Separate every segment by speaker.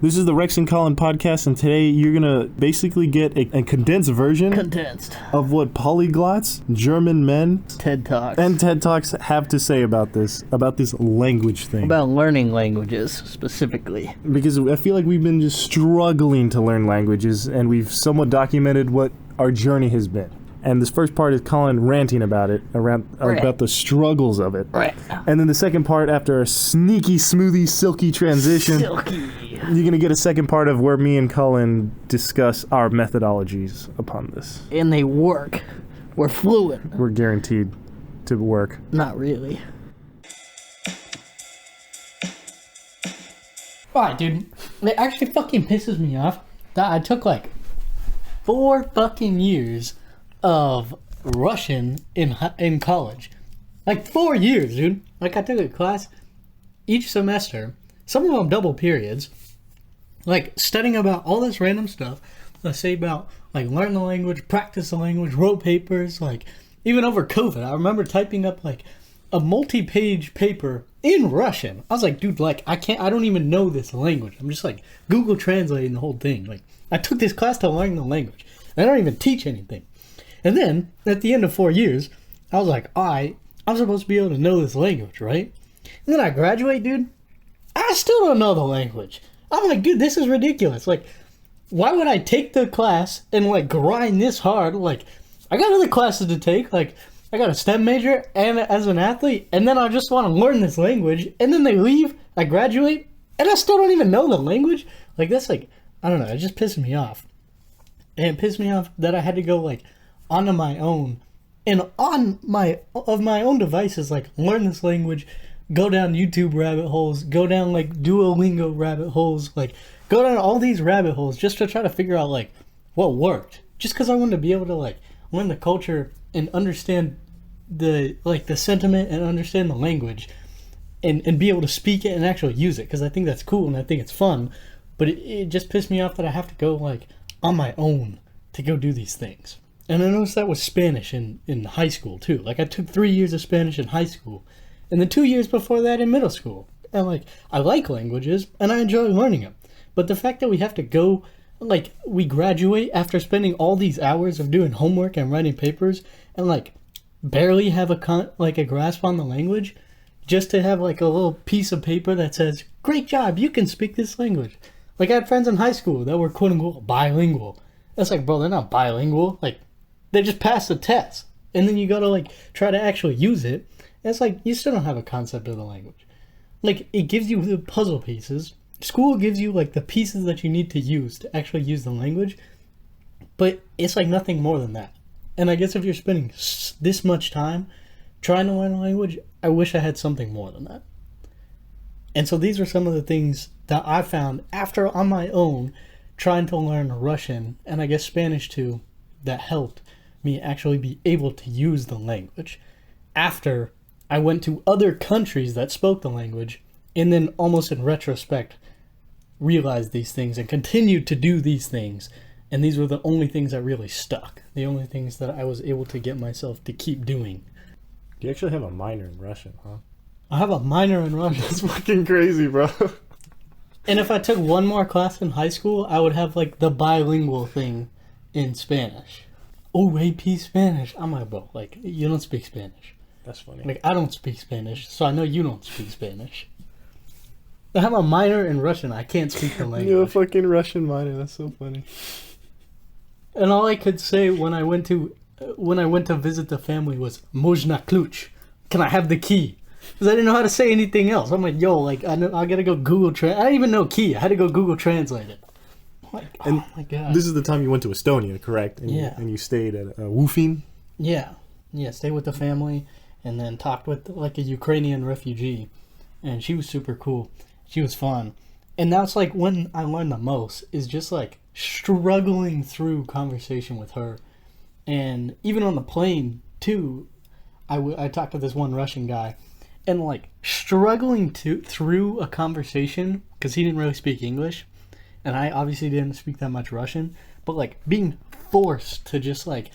Speaker 1: This is the Rex and Colin podcast, and today you're going to basically get a condensed version of what polyglots, German men,
Speaker 2: TED Talks,
Speaker 1: and TED Talks have to say about this language thing.
Speaker 2: About learning languages, specifically.
Speaker 1: Because I feel like we've been just struggling to learn languages, and we've somewhat documented what our journey has been. And this first part is Colin ranting about it, about the struggles of it.
Speaker 2: Right.
Speaker 1: And then the second part, after a sneaky, smoothie, silky transition, you're going to get a second part of where me and Colin discuss our methodologies upon this.
Speaker 2: And they work. We're fluent.
Speaker 1: We're guaranteed to work.
Speaker 2: Not really.
Speaker 3: Alright, dude. It actually fucking pisses me off that I took like 4 fucking years of Russian in college. Like 4 years, dude. Like I took a class each semester, some of them double periods, like studying about all this random stuff. Let's say about like learn the language, practice the language, wrote papers, like even over COVID. I remember typing up like a multi-page paper in Russian. I was like, dude, like I don't even know this language. I'm just like Google translating the whole thing. Like I took this class to learn the language. I don't even teach anything. And then, at the end of 4 years, I was like, alright, I'm supposed to be able to know this language, right? And then I graduate, dude. I still don't know the language. I'm like, dude, this is ridiculous. Like, why would I take the class and, like, grind this hard? Like, I got other classes to take. Like, I got a STEM major and as an athlete, and then I just want to learn this language. And then they leave, I graduate, and I still don't even know the language. Like, that's like, I don't know, it just pissed me off. And it pissed me off that I had to go, like, onto my own and on my own devices, like learn this language, go down YouTube rabbit holes, go down like Duolingo rabbit holes, like go down all these rabbit holes just to try to figure out like what worked, just because I wanted to be able to like learn the culture and understand the sentiment and understand the language and be able to speak it and actually use it, because I think that's cool and I think it's fun. But it just pissed me off that I have to go like on my own to go do these things. And I noticed that with Spanish in high school, too. Like, I took 3 years of Spanish in high school. And then 2 years before that in middle school. And, like, I like languages, and I enjoy learning them. But the fact that we have to go, like, we graduate after spending all these hours of doing homework and writing papers, and, like, barely have a grasp on the language, just to have, like, a little piece of paper that says, great job, you can speak this language. Like, I had friends in high school that were, quote-unquote, bilingual. It's like, bro, they're not bilingual. Like, they just passed the test. And then you gotta, like, try to actually use it. And it's like, you still don't have a concept of the language. Like, it gives you the puzzle pieces. School gives you, like, the pieces that you need to use to actually use the language. But it's, like, nothing more than that. And I guess if you're spending this much time trying to learn a language, I wish I had something more than that. And so these are some of the things that I found after, on my own, trying to learn Russian, and I guess Spanish, too, that helped me actually be able to use the language after I went to other countries that spoke the language, and then almost in retrospect realized these things and continued to do these things. And these were the only things that really stuck, the only things that I was able to get myself to keep doing.
Speaker 1: You actually have a minor in Russian, huh?
Speaker 3: I have a minor in Russian.
Speaker 1: That's fucking crazy, bro.
Speaker 3: And if I took one more class in high school, I would have like the bilingual thing in Spanish. Oh, AP Spanish. I'm like, bro, like, you don't speak Spanish.
Speaker 1: That's funny.
Speaker 3: Like, I don't speak Spanish, so I know you don't speak Spanish. I have a minor in Russian. I can't speak the language.
Speaker 1: You have a fucking Russian minor. That's so funny.
Speaker 3: And all I could say when I went to visit the family was "Можно ключ?" Can I have the key? Because I didn't know how to say anything else. I'm like, yo, like, I gotta go Google Translate. I didn't even know key. I had to go Google Translate it. Like,
Speaker 1: and
Speaker 3: oh my god.
Speaker 1: This is the time you went to Estonia, correct? And
Speaker 3: yeah.
Speaker 1: And you stayed at Woofing?
Speaker 3: Yeah. Yeah, stayed with the family and then talked with like a Ukrainian refugee. And she was super cool. She was fun. And that's like when I learned the most, is just like struggling through conversation with her. And even on the plane too, I talked to this one Russian guy, and like struggling through a conversation because he didn't really speak English, and I obviously didn't speak that much Russian, but like being forced to just like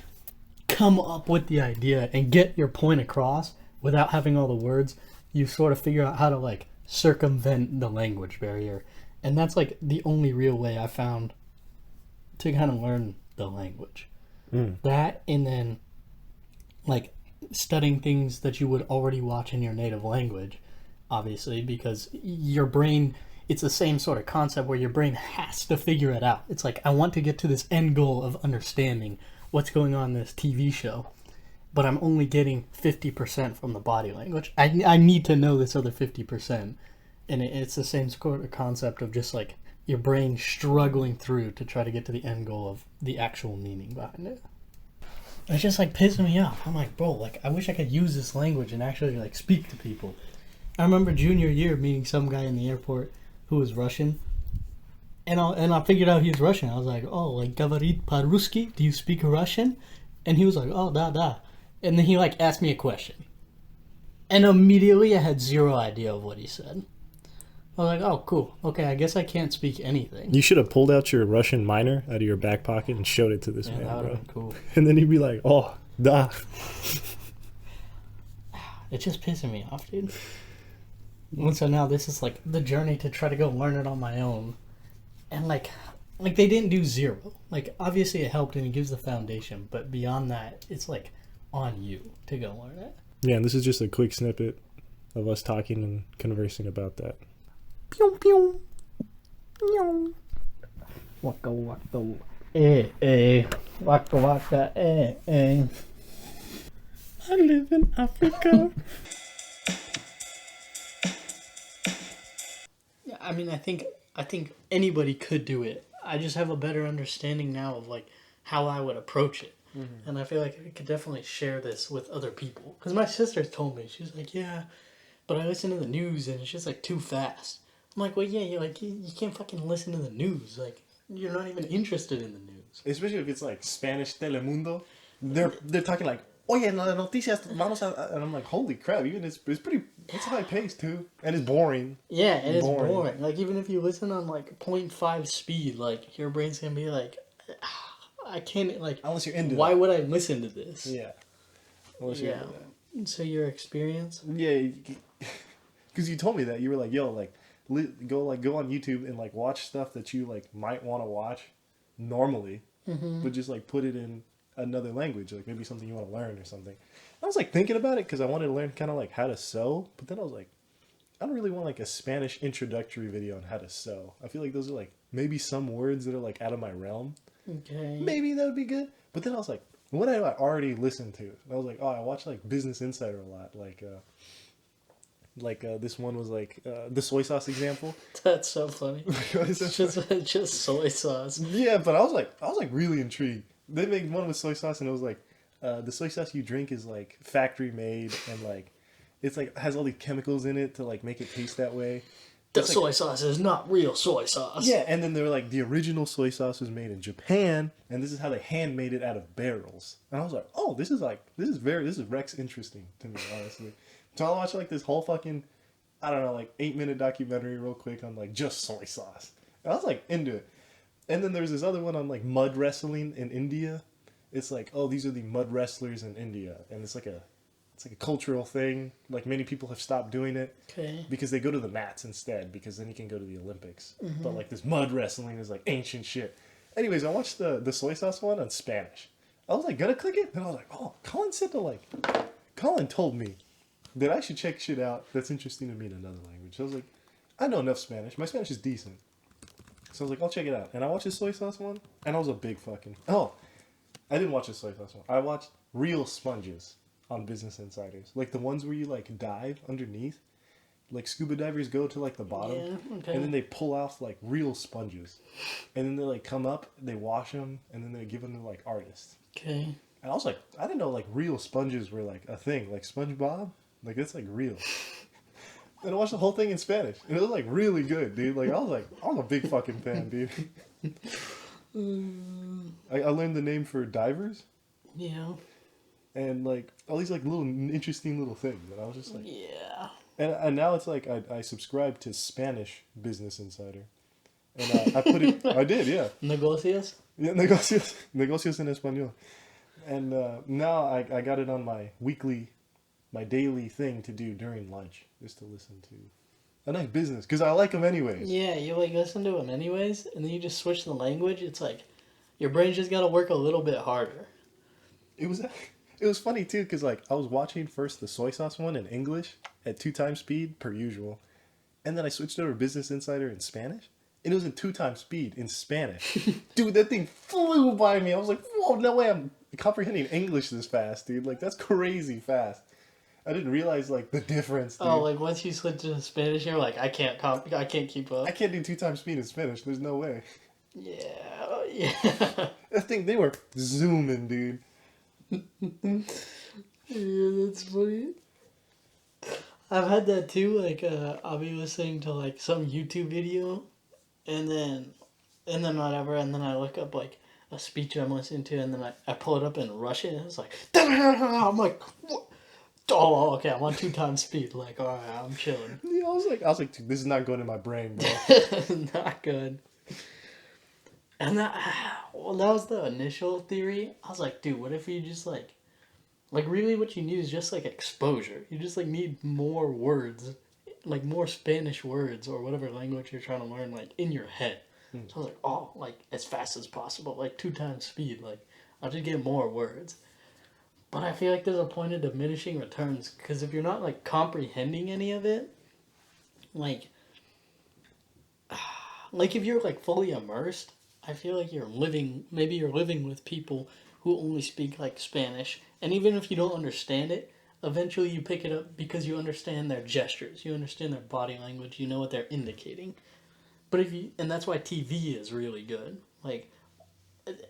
Speaker 3: come up with the idea and get your point across without having all the words, you sort of figure out how to like circumvent the language barrier And that's like the only real way I found to kind of learn the language. That, and then like studying things that you would already watch in your native language, obviously, because your brain, it's the same sort of concept where your brain has to figure it out. It's like, I want to get to this end goal of understanding what's going on in this TV show, but I'm only getting 50% from the body language. I need to know this other 50%. And it's the same sort of concept of just like your brain struggling through to try to get to the end goal of the actual meaning behind it. It's just like pissing me off. I'm like, bro, like I wish I could use this language and actually like speak to people. I remember junior year meeting some guy in the airport who was Russian, and I figured out he was Russian. I was like, oh, like говорит по-русски? Do you speak Russian? And he was like, oh, da. And then he like asked me a question, and immediately I had zero idea of what he said. I was like, oh, cool. Okay, I guess I can't speak anything.
Speaker 1: You should have pulled out your Russian minor out of your back pocket and showed it to this man,
Speaker 3: that would
Speaker 1: bro.
Speaker 3: have been cool.
Speaker 1: And then he'd be like, oh, da.
Speaker 3: It's just pissing me off, dude. And so now this is like the journey to try to go learn it on my own. And like they didn't do zero. Like obviously it helped and it gives the foundation, but beyond that, it's like on you to go learn it.
Speaker 1: Yeah, and this is just a quick snippet of us talking and conversing about that.
Speaker 2: Pew pew. Pew. Waka waka. Waka waka.
Speaker 1: I live in Africa.
Speaker 3: Yeah, I mean, I think anybody could do it. I just have a better understanding now of like how I would approach it, and I feel like I could definitely share this with other people. Because my sister told me, she's like, yeah, but I listen to the news and it's just like too fast. I'm like, well, yeah, you can't fucking listen to the news. Like, you're not even interested in the news.
Speaker 1: Especially if it's like Spanish Telemundo. They're talking like, oye, las noticias, vamos a... And I'm like, holy crap, even it's high paced too. And it's boring.
Speaker 3: Yeah, and it's boring. Like, even if you listen on like 0.5 speed, like, your brain's gonna be like, I can't, like...
Speaker 1: Unless you're into
Speaker 3: why
Speaker 1: that.
Speaker 3: would I listen to this?
Speaker 1: Yeah. Unless you're
Speaker 3: Yeah.
Speaker 1: into that.
Speaker 3: So your experience?
Speaker 1: Yeah, because you told me that. You were like, yo, like, go on YouTube and like watch stuff that you like might want to watch normally, but just like put it in another language, like maybe something you want to learn or something. I was like thinking about it because I wanted to learn kind of like how to sew, but then I was like, I don't really want like a Spanish introductory video on how to sew. I feel like those are like maybe some words that are like out of my realm.
Speaker 3: Okay.
Speaker 1: Maybe that would be good. But then I was like, what have I already listened to? I was like, oh, I watch like Business Insider a lot, like this one was like the soy sauce example.
Speaker 3: That's so funny.
Speaker 1: It's
Speaker 3: just soy sauce.
Speaker 1: Yeah, but I was like really intrigued. They made one with soy sauce, and it was like the soy sauce you drink is like factory made, and like it's like has all these chemicals in it to like make it taste that way.
Speaker 3: The
Speaker 1: It's
Speaker 3: soy sauce is not real soy sauce.
Speaker 1: Yeah, and then they were like the original soy sauce was made in Japan, and this is how they hand made it out of barrels. And I was like, oh, this is Rex interesting to me, honestly. So I watched like this whole fucking, I don't know, like 8-minute documentary real quick on like just soy sauce. And I was like into it. And then there's this other one on like mud wrestling in India. It's like, oh, these are the mud wrestlers in India, and it's like a cultural thing. Like many people have stopped doing it because they go to the mats instead, because then you can go to the Olympics. But like this mud wrestling is like ancient shit. Anyways, I watched the soy sauce one on Spanish. I was like gonna click it, and I was like, oh, Colin told me that I should check shit out that's interesting to me in another language. So I was like, I know enough Spanish. My Spanish is decent. So I was like, I'll check it out. And I watched the soy sauce one, and I was a big fucking... Oh, I didn't watch the soy sauce one. I watched real sponges on Business Insiders. Like the ones where you like dive underneath. Like scuba divers go to like the bottom.
Speaker 3: Yeah, okay.
Speaker 1: And then they pull off like real sponges. And then they like come up, they wash them, and then they give them to like artists.
Speaker 3: Okay.
Speaker 1: And I was like, I didn't know like real sponges were like a thing. Like SpongeBob. Like that's like real. And I watched the whole thing in Spanish, and it was like really good, dude. Like I was a big fucking fan, dude. I learned the name for divers.
Speaker 3: Yeah.
Speaker 1: And like all these like little interesting little things, and I was just like,
Speaker 3: yeah.
Speaker 1: And now it's like I subscribe to Spanish Business Insider, and I put it. I did, yeah.
Speaker 3: Negocios.
Speaker 1: Yeah, negocios en español, and now I got it on my daily thing to do during lunch, is to listen to a nice business because I like them anyways.
Speaker 3: Yeah, you like listen to them anyways, and then you just switch the language. It's like your brain just got to work a little bit harder.
Speaker 1: It was it was funny too because like I was watching first the soy sauce one in English at 2 times speed per usual, and then I switched over to Business Insider in Spanish, and it was in 2 times speed in Spanish. Dude, that thing flew by me. I was like, whoa, no way I'm comprehending English this fast, dude. Like that's crazy fast. I didn't realize like the difference, dude.
Speaker 3: Oh, like once you switch to Spanish, you're like, I can't keep up.
Speaker 1: I can't do 2 times speed in Spanish. There's no way.
Speaker 3: Yeah, yeah.
Speaker 1: That thing, they were zooming, dude.
Speaker 3: Yeah, that's funny. I've had that too. Like, I'll be listening to like some YouTube video, and then whatever, and then I look up like a speech I'm listening to, and then I pull it up in Russian, and it's like, I'm like, what? Oh, okay, I'm on 2 times speed. Like, all right, I'm chilling.
Speaker 1: Yeah, I was like, dude, this is not going in my brain, bro.
Speaker 3: Not good. And that was the initial theory. I was like, dude, what if you just like really what you need is just like exposure. You just like need more words, like more Spanish words or whatever language you're trying to learn, like in your head. So I was like, oh, like as fast as possible, like 2 times speed. Like I'll just get more words. But I feel like there's a point of diminishing returns because if you're not like comprehending any of it, like if you're like fully immersed, I feel like you're living with people who only speak like Spanish, and even if you don't understand it, eventually you pick it up because you understand their gestures, you understand their body language, you know what they're indicating. But and that's why TV is really good. Like,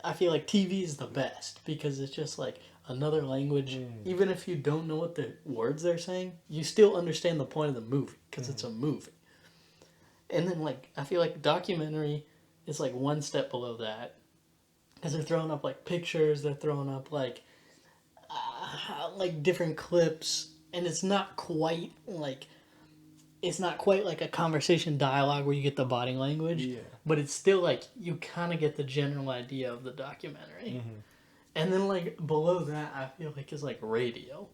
Speaker 3: I feel like TV is the best because it's just like another language. Even if you don't know what the words they're saying, you still understand the point of the movie because it's a movie. And then like I feel like documentary is like one step below that because they're throwing up like pictures, they're throwing up like different clips, and it's not quite like a conversation dialogue where you get the body language, but it's still like you kind of get the general idea of the documentary. And then like below that, I feel like is like radio,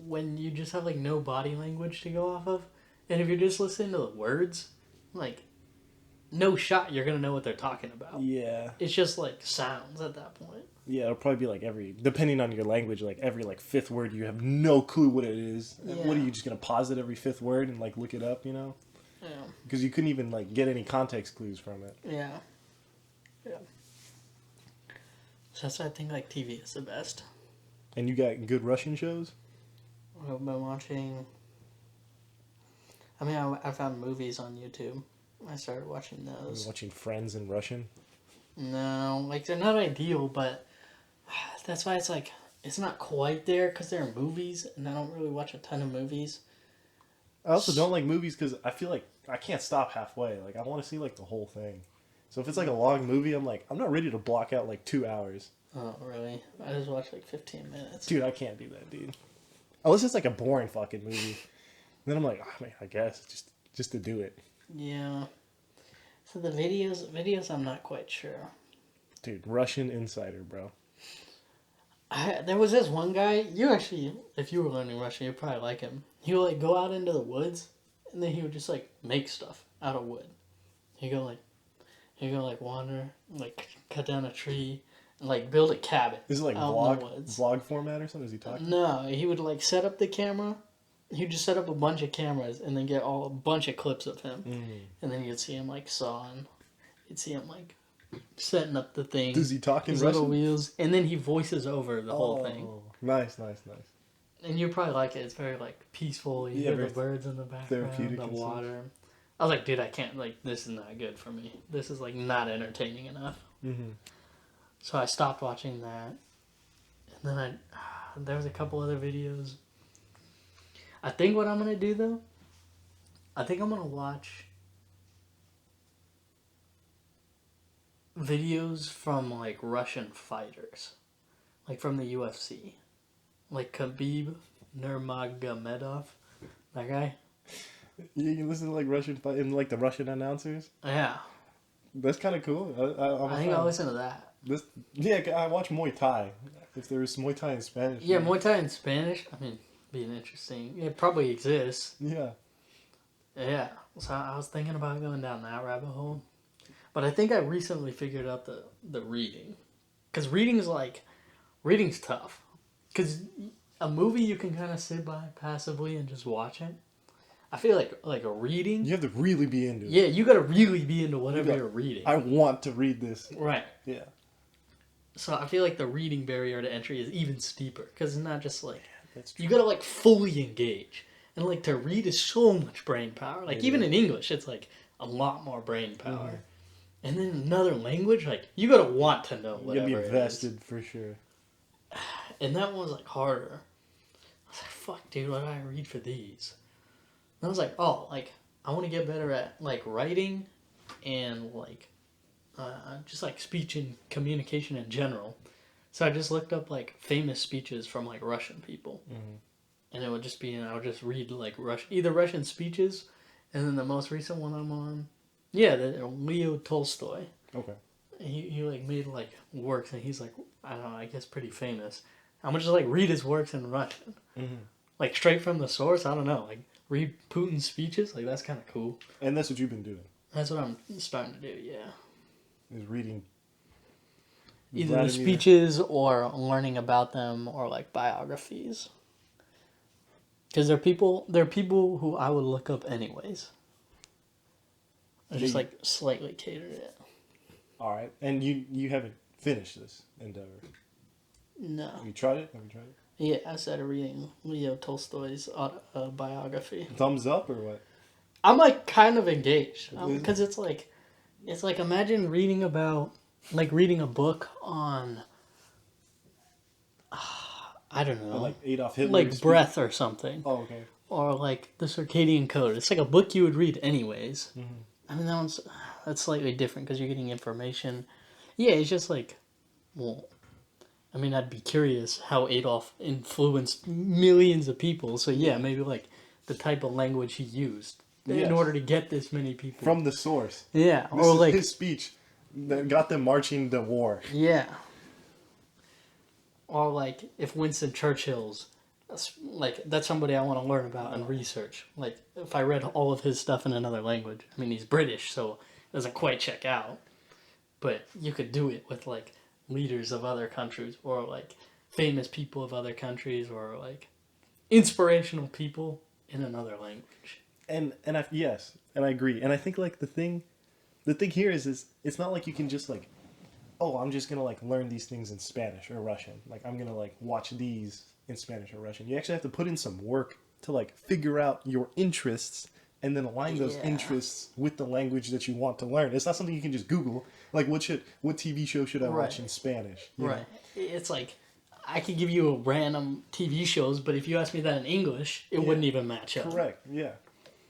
Speaker 3: when you just have like no body language to go off of, and if you're just listening to the words, like no shot you're gonna know what they're talking about.
Speaker 1: Yeah.
Speaker 3: It's just like sounds at that point.
Speaker 1: Yeah, it'll probably be like depending on your language, like every like fifth word, you have no clue what it is.
Speaker 3: Yeah.
Speaker 1: What are you just gonna pause it every fifth word and like look it up, you know?
Speaker 3: Yeah.
Speaker 1: Because you couldn't even like get any context clues from it.
Speaker 3: Yeah. Yeah. So that's why I think like TV is the best.
Speaker 1: And you got good Russian shows?
Speaker 3: I've been watching. I mean, I found movies on YouTube. I started watching those.
Speaker 1: Watching Friends in Russian?
Speaker 3: No, like they're not ideal, but that's why it's like it's not quite there because they're movies, and I don't really watch a ton of movies.
Speaker 1: I also don't like movies because I feel like I can't stop halfway. Like I want to see like the whole thing. So if it's like a long movie, I'm not ready to block out like 2 hours.
Speaker 3: Oh, really? I just watched like 15 minutes.
Speaker 1: Dude, I can't do that, dude. Unless it's like a boring fucking movie. Then I'm like, oh, man, I guess just to do it.
Speaker 3: Yeah. So the videos, I'm not quite sure.
Speaker 1: Dude, Russian Insider, bro.
Speaker 3: There was this one guy. If you were learning Russian, you'd probably like him. He would like go out into the woods, and then he would just like make stuff out of wood. He'd go like wander, like cut down a tree, and like build a cabin.
Speaker 1: Is it like vlog format or something? Is he talking?
Speaker 3: No, he would like set up the camera. He'd just set up a bunch of cameras and then get a bunch of clips of him. And then you'd see him like sawing. You'd see him like setting up the thing.
Speaker 1: Does he talk in
Speaker 3: his
Speaker 1: Russian?
Speaker 3: little wheels, and then he voices over the whole thing.
Speaker 1: Nice.
Speaker 3: And you probably like it. It's very like peaceful. You hear the birds in the background, the water. I was like, dude, I can't. Like, this is not good for me. This is like not entertaining enough. So I stopped watching that, and then there was a couple other videos. I think what I'm gonna do though, I think I'm gonna watch videos from like Russian fighters, like from the UFC, like Khabib Nurmagomedov, that guy.
Speaker 1: You can listen to like Russian fight and like the Russian announcers.
Speaker 3: Yeah,
Speaker 1: that's kind of cool.
Speaker 3: I think I'll listen to that.
Speaker 1: I watch Muay Thai. If there's Muay Thai in Spanish.
Speaker 3: Yeah, Muay Thai in Spanish. I mean, being interesting. It probably exists.
Speaker 1: Yeah.
Speaker 3: Yeah, so I was thinking about going down that rabbit hole, but I think I recently figured out the reading, because reading's tough, because a movie you can kind of sit by passively and just watch it. I feel like a reading.
Speaker 1: You have to really be into it.
Speaker 3: Yeah, you gotta really be into whatever
Speaker 1: got-
Speaker 3: you're reading.
Speaker 1: I want to read this.
Speaker 3: Right.
Speaker 1: Yeah.
Speaker 3: So I feel like the reading barrier to entry is even steeper, because it's not just like
Speaker 1: That's true.
Speaker 3: you gotta like fully engage, and like to read is so much brain power. Like even in English, it's like a lot more brain power.
Speaker 1: Mm-hmm.
Speaker 3: And then another language, like you gotta want to know
Speaker 1: You
Speaker 3: whatever
Speaker 1: gotta be
Speaker 3: it is.
Speaker 1: invested for sure.
Speaker 3: And that one was like harder. I was like, fuck, dude, what do I read for these? And I was like, oh, like I want to get better at like writing and like just like speech and communication in general. So I just looked up like famous speeches from like Russian people, and it would just be, and I would just read like either Russian speeches, and then the most recent one I'm on, yeah, Leo Tolstoy.
Speaker 1: Okay.
Speaker 3: He like made like works, and he's like, I don't know, I guess pretty famous. I'm gonna just like read his works in Russian, like straight from the source. I don't know, like read Putin's speeches, like that's kind of cool.
Speaker 1: And that's what you've been doing.
Speaker 3: That's what I'm starting to do. Yeah.
Speaker 1: Is reading
Speaker 3: Either
Speaker 1: Vladimir.
Speaker 3: the speeches or learning about them or like biographies. Because they're people who I would look up anyways. I just like slightly catered it.
Speaker 1: All right, and you haven't finished this endeavor.
Speaker 3: No.
Speaker 1: Have you tried it? Have you tried it?
Speaker 3: Yeah, I started reading Leo Tolstoy's biography.
Speaker 1: Thumbs up or what?
Speaker 3: I'm like kind of engaged because it's like imagine reading about reading a book on I don't know,
Speaker 1: Like Adolf Hitler.
Speaker 3: like breath or something.
Speaker 1: Oh, okay.
Speaker 3: Or like the circadian code. It's like a book you would read anyways. I mean, that's slightly different because you're getting information. Yeah, it's just like, well, I mean, I'd be curious how Adolf influenced millions of people. So yeah, maybe like the type of language he used
Speaker 1: Yes.
Speaker 3: in order to get this many people.
Speaker 1: From the source.
Speaker 3: Yeah,
Speaker 1: This
Speaker 3: or
Speaker 1: is
Speaker 3: like
Speaker 1: his speech that got them marching to war.
Speaker 3: yeah. Or like if Winston Churchill's that's somebody I want to learn about and research. Like if I read all of his stuff in another language. I mean, he's British, so it doesn't quite check out. But you could do it with like leaders of other countries or like famous people of other countries or like inspirational people in another language.
Speaker 1: And I agree. And I think like the thing here is it's not like you can just like, oh, I'm just gonna like learn these things in Spanish or Russian. Like I'm gonna like watch these in Spanish or Russian. You actually have to put in some work to like figure out your interests and then align those interests with the language that you want to learn. It's not something you can just Google. Like what TV show should I watch in Spanish? You know?
Speaker 3: It's like I could give you a random TV shows, but if you ask me that in English, it wouldn't even match up.
Speaker 1: Correct. Yeah.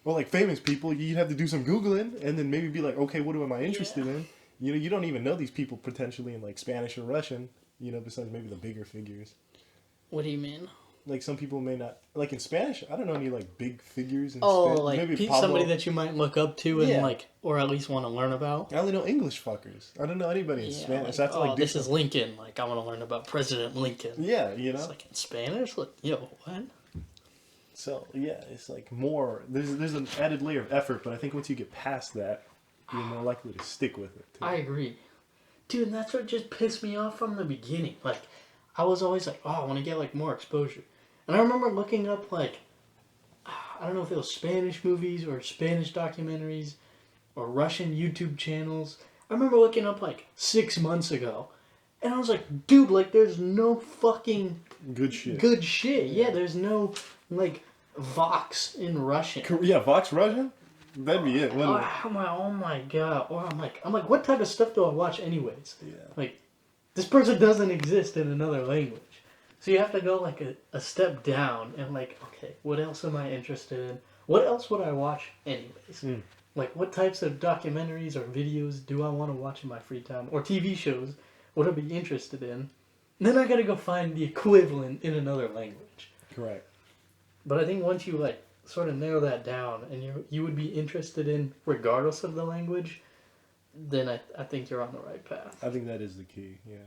Speaker 1: Well, like famous people, you'd have to do some Googling and then maybe be like, okay, what am I interested in? You know, you don't even know these people potentially in like Spanish or Russian, you know, besides maybe the bigger figures.
Speaker 3: What do you mean?
Speaker 1: Like some people may not, like in Spanish, I don't know any like big figures in
Speaker 3: Oh,
Speaker 1: Spanish.
Speaker 3: like
Speaker 1: Maybe Pablo.
Speaker 3: somebody that you might look up to and
Speaker 1: Yeah.
Speaker 3: like, or at least want to learn about.
Speaker 1: I only know English fuckers. I don't know anybody in Spanish. I have to like do
Speaker 3: this is Lincoln. Like I want to learn about President Lincoln.
Speaker 1: Yeah, you know.
Speaker 3: It's like in Spanish. Like yo, what?
Speaker 1: So yeah, it's like more. There's an added layer of effort, but I think once you get past that, you're more likely to stick with it. Too.
Speaker 3: I agree, dude. And that's what just pissed me off from the beginning. Like, I was always like, oh, I want to get like more exposure. And I remember looking up like, I don't know if it was Spanish movies or Spanish documentaries or Russian YouTube channels. I remember looking up like 6 months ago, and I was like, dude, like there's no fucking
Speaker 1: Good shit.
Speaker 3: good shit. Yeah, there's no like Vox in Russian.
Speaker 1: Yeah, Vox Russian. That'd be it. Wouldn't it?
Speaker 3: Oh my god. Or I'm like, what type of stuff do I watch anyways?
Speaker 1: Yeah.
Speaker 3: Like, this person doesn't exist in another language. So you have to go like a step down and like, okay, what else am I interested in? What else would I watch anyways? Like, what types of documentaries or videos do I want to watch in my free time? Or TV shows would I be interested in? And then I gotta go find the equivalent in another language.
Speaker 1: Correct.
Speaker 3: But I think once you like sort of narrow that down and you would be interested in regardless of the language, then I think you're on the right path.
Speaker 1: I think that is the key. Yeah.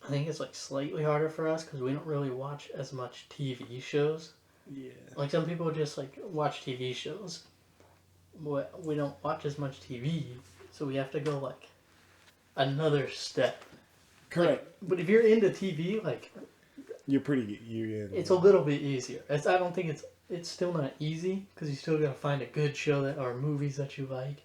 Speaker 3: I think it's like slightly harder for us because we don't really watch as much TV shows.
Speaker 1: Yeah.
Speaker 3: Like some people just like watch TV shows. We don't watch as much TV, so we have to go like another step.
Speaker 1: Correct.
Speaker 3: Like, but if you're into TV, like
Speaker 1: You're pretty. You're in.
Speaker 3: it's a little bit easier. I don't think it's still not easy because you still gotta find a good show that or movies that you like.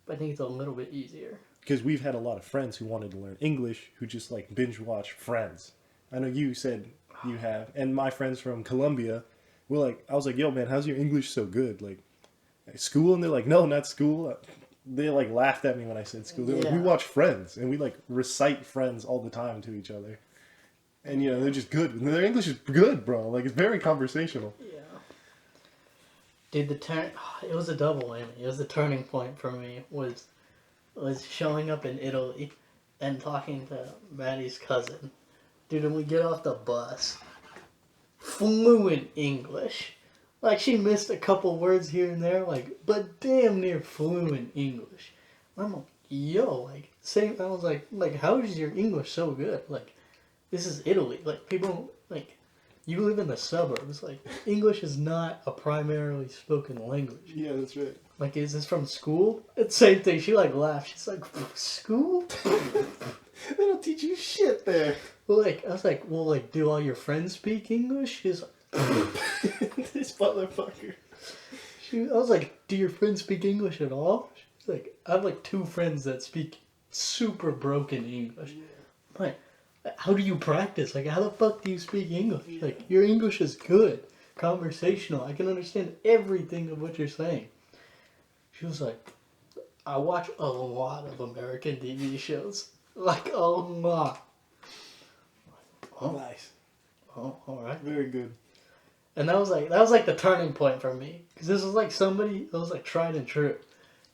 Speaker 3: But I think it's a little bit easier.
Speaker 1: Because we've had a lot of friends who wanted to learn English who just like binge watch Friends. I know you said you have, and my friends from Colombia were like, I was like, yo man, how's your English so good? Like, school? And they're like, no, not school. They like laughed at me when I said school. They're like, we watch Friends, and we like recite Friends all the time to each other. And you know, they're just good. Their English is good, bro. Like, it's very conversational.
Speaker 3: Yeah. Dude, it was a double whammy. It was the turning point for me was showing up in Italy and talking to Maddie's cousin. Dude, and we get off the bus. Fluent English. Like, she missed a couple words here and there, like, but damn near fluent English. I'm like, yo, like, I was like, how is your English so good? Like, this is Italy. Like, people, like, you live in the suburbs. Like, English is not a primarily spoken language.
Speaker 1: Yeah, that's right.
Speaker 3: Like, is this from school? It's the same thing. She, like, laughed. She's like, school?
Speaker 1: They don't teach you shit there.
Speaker 3: Well, like, I was like, well, like, do all your friends speak English? She's like,
Speaker 1: This motherfucker.
Speaker 3: I was like, do your friends speak English at all? She's like, I have, like, 2 friends that speak super broken English. I'm like, how do you practice? Like, how the fuck do you speak English? Like, your English is good. Conversational. I can understand everything of what you're saying. She was like, I watch a lot of American TV shows. Like, a lot.
Speaker 1: Oh, nice.
Speaker 3: Oh, alright.
Speaker 1: Very good.
Speaker 3: And that was like the turning point for me. Because this was like somebody that was like tried and true.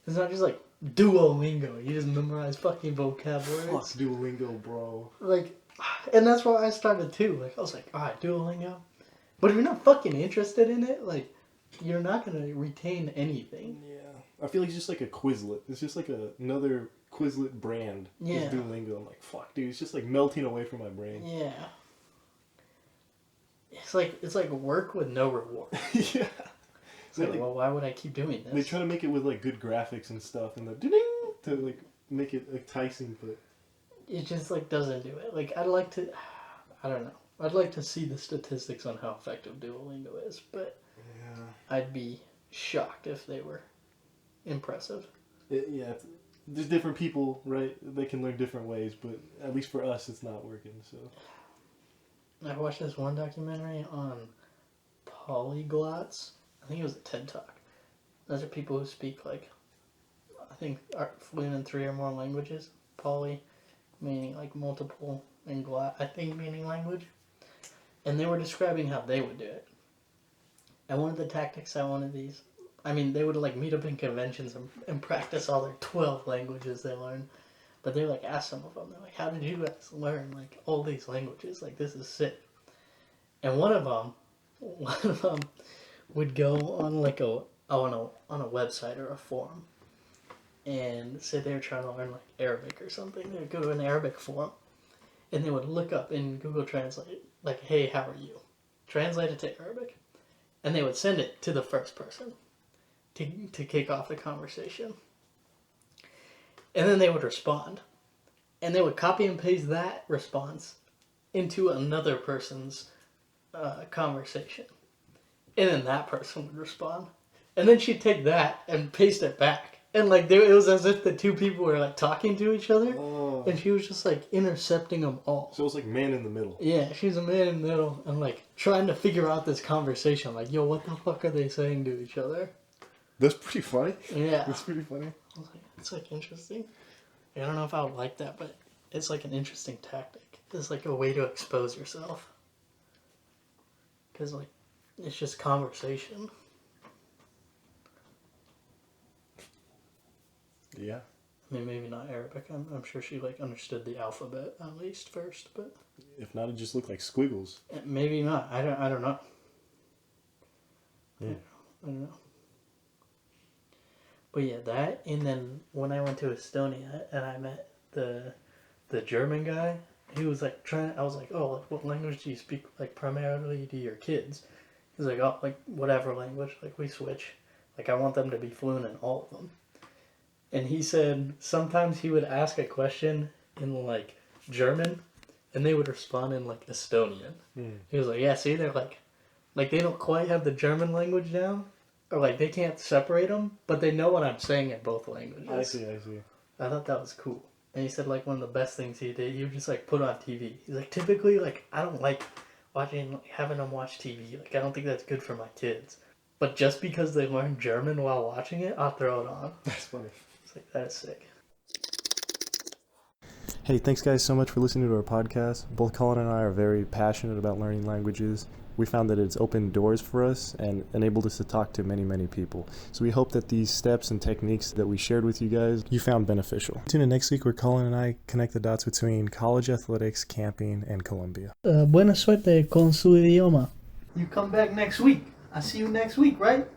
Speaker 3: It's not just like Duolingo. You just memorize fucking vocabulary.
Speaker 1: Fuck Duolingo, bro.
Speaker 3: Like, and that's why I started too. Like, I was like, alright, Duolingo. But if you're not fucking interested in it, like, you're not going to retain anything.
Speaker 1: Yeah. I feel like it's just like a Quizlet. It's just like another Quizlet brand.
Speaker 3: Yeah.
Speaker 1: It's Duolingo. I'm like, fuck, dude. It's just like melting away from my brain.
Speaker 3: Yeah. It's like work with no reward.
Speaker 1: Yeah.
Speaker 3: It's like, well, why would I keep doing this?
Speaker 1: They try to make it with like good graphics and stuff, and the ding to like make it enticing, but
Speaker 3: it just like doesn't do it. Like, I don't know. I'd like to see the statistics on how effective Duolingo is, but
Speaker 1: yeah,
Speaker 3: I'd be shocked if they were impressive.
Speaker 1: there's different people, right? They can learn different ways, but at least for us, it's not working. So
Speaker 3: I watched this one documentary on polyglots. I think it was a TED Talk. Those are people who speak like, I think, are fluent in 3 or more languages. Poly meaning like multiple, and glot, I think, meaning language. And they were describing how they would do it. And one of the tactics I wanted these, I mean, they would like meet up in conventions and practice all their 12 languages they learned. But they like asked some of them, they're like, how did you guys learn like all these languages? Like, this is sick. And one of them would go on like on a website or a forum and say they were trying to learn like Arabic or something. They would go to an Arabic forum and they would look up in Google Translate like, hey, how are you? Translate it to Arabic. And they would send it to the first person to kick off the conversation. And then they would respond. And they would copy and paste that response into another person's conversation. And then that person would respond. And then she'd take that and paste it back. And like it was as if the 2 people were like talking to each other.
Speaker 1: Oh.
Speaker 3: And she was just like intercepting them all.
Speaker 1: So it was like man in the middle.
Speaker 3: Yeah, she's a man in the middle and like trying to figure out this conversation. Like, yo, what the fuck are they saying to each other?
Speaker 1: That's pretty funny.
Speaker 3: Yeah.
Speaker 1: That's pretty funny.
Speaker 3: I was like, it's like interesting. I don't know if I would like that, but it's like an interesting tactic. It's like a way to expose yourself. Because like, it's just conversation.
Speaker 1: Yeah.
Speaker 3: I mean, maybe not Arabic. I'm sure she like understood the alphabet at least first, but
Speaker 1: If not, it just looked like squiggles.
Speaker 3: maybe not. I don't know.
Speaker 1: Yeah.
Speaker 3: I don't know. But yeah, that, and then when I went to Estonia and I met the German guy, he was like I was like, oh, like, what language do you speak like primarily to your kids? He's like, oh, like whatever language, like we switch. Like I want them to be fluent in all of them. And he said sometimes he would ask a question in like German, and they would respond in like Estonian. He was like, yeah, see, they're like they don't quite have the German language down, or like they can't separate them, but they know what I'm saying in both languages.
Speaker 1: I see.
Speaker 3: I thought that was cool. And he said like one of the best things he did, he would just like put on TV. He's like, typically like I don't like having them watch TV. Like I don't think that's good for my kids. But just because they learn German while watching it, I'll throw it on.
Speaker 1: That's funny.
Speaker 3: It's like, that's sick.
Speaker 1: Hey, thanks guys so much for listening to our podcast. Both Colin and I are very passionate about learning languages. We found that it's opened doors for us and enabled us to talk to many, many people. So we hope that these steps and techniques that we shared with you guys, you found beneficial. Tune in next week where Colin and I connect the dots between college athletics, camping, and Colombia.
Speaker 2: Buena suerte con su idioma.
Speaker 3: You come back next week. I see you next week, right?